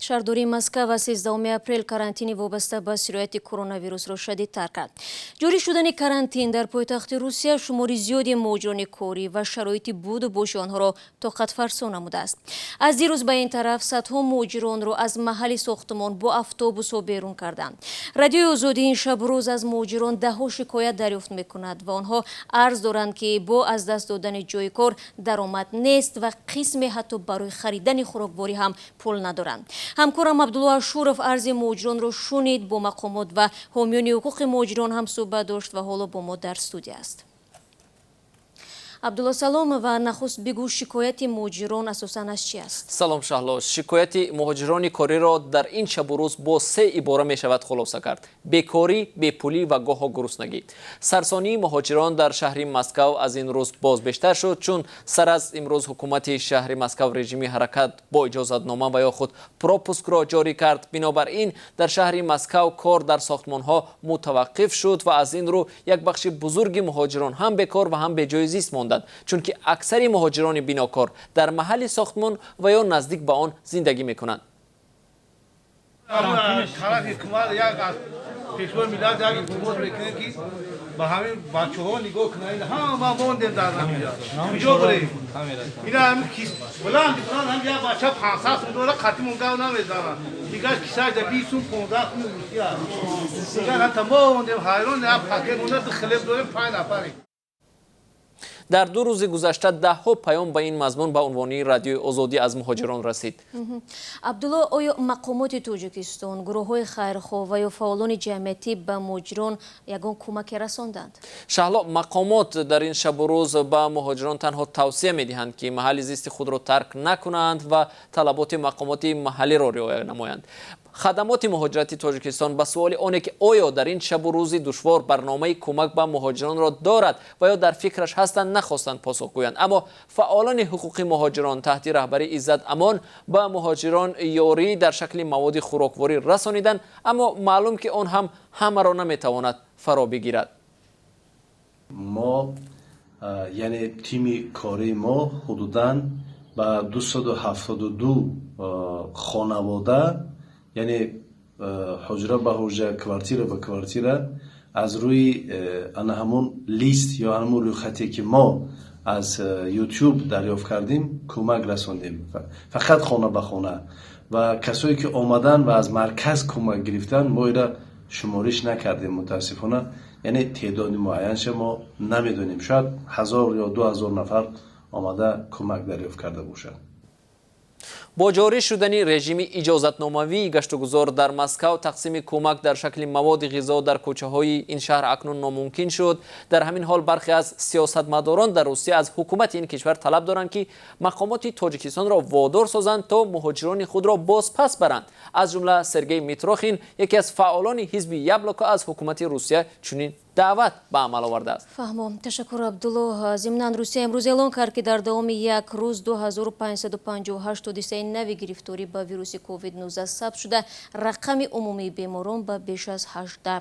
شهرداری مسکو و 13 اپریل карантини وابسته به سرایت کرونا ویروس را شدیدتر کرد. جاری شدن карантин در پایتخت روسیه شماری زیادی مهاجران کاری و شرایط بود و باش آنها را طاقت فرسا نموده است. از دیروز به این طرف صدها مهاجران را از محل ساختمان با اتوبوس بیرون کردند. رادیوی آزادی این شب روز از مهاجران دهها شکایت دریافت می‌کند و آنها عرض دارند که با از دست دادن جای کار درآمد نیست و قسمی حتی برای خریدن خوراکواری هم پول ندارند. همکارم عبدالله اشورов عرض مهاجران را شنید، با مقامات و حامیان حقوق مهاجران هم صحبت داشت و حالا با ما در استودیو است. عبدالله سلام و نخست بگو شکایت مهاجران اساساً از چی است؟ سلام شهلا. شکایت مهاجران کاری را در این شب و روز با 3 عباره می شود خلاصه کرد: بیکاری، بیپولی و گاه گرسنگی. سرسانی مهاجران در شهر مسکو از این روز باز بیشتر شد، چون سر از امروز حکومت شهر مسکو رژیم حرکت با اجازتنامه و یا خود پروپوسک را جاری کرد. بنابراین در شهر مسکو کار در ساختمان ها متوقف شد و از این رو یک بخش بزرگ مهاجران هم بیکار و هم به جای زیست ماندند، چون که اکثر مهاجران بیناکار در محل ساختمان و یا نزدیک به آن زندگی میکنند. در 2 روز گذشته ده‌ها پیام به این مضمون به عنوان رادیوی آزادی از مهاجران رسید. عبدالله، آیا مقامات تاجیکستان، گروه‌های خیرخواه و یا فعالان جمعیتی به مهاجران یگان کمک رساندند؟ شهلا، مقامات در این شب و روز به مهاجران تنها توصیه می‌دهند که محل زیست خود را ترک نکنند و طلبات مقامات محلی را رعایت نمایند. خدمات مهاجرتی تاجیکستان به سوال آنه که آیا در این شب و روز دشوار برنامه کمک به مهاجران را دارد و یا در فکرش هستند نخواستند پاسخ گویند، اما فعالان حقوقی مهاجران تحت رهبری عزت امان به مهاجران یاری در شکل مواد خوراکواری رسانیدند، اما معلوم که آن هم همه را نمیتواند فرا بگیرد. ما یعنی تیم کاری ما حدوداً به 272 خانواده، یعنی حجره به حجره، کوارتیر به کوارتیر، از روی همون لیست یا همون روی خطی که ما از یوتیوب دریافت کردیم کمک رساندیم، فقط خانه به خانه. و کسایی که آمدن و از مرکز کمک گرفتن ما ایرا شمارش نکردیم متاسفانه، یعنی تعداد معینش ما نمیدونیم، شاید 1000 یا 2000 نفر آمده کمک دریافت کرده باشند. با جاری شدن رژیم اجازتنامه‌ای گشت و گذار در مسکو، تقسیم کمک در شکل مواد غذا در کوچه‌های این شهر اکنون ناممکن شد. در همین حال برخی از سیاستمداران در روسیه از حکومت این کشور طلب دارند که مقامات تاجیکستان را وادار سازند تا مهاجران خود را باز پس برند. از جمله سرگئی میتروخین، یکی از فعالان حزب یبلوکا، از حکومت روسیه چنین دعوت به عمل آورده است. فهمم. تشکر عبدالله. ضمناً روسیه امروز اعلان کرد که در دوام یک روز 2558 حادثه نوی گرفتاری به ویروس کووید 19 ثبت شده. رقم عمومی بیماران به بیش از 18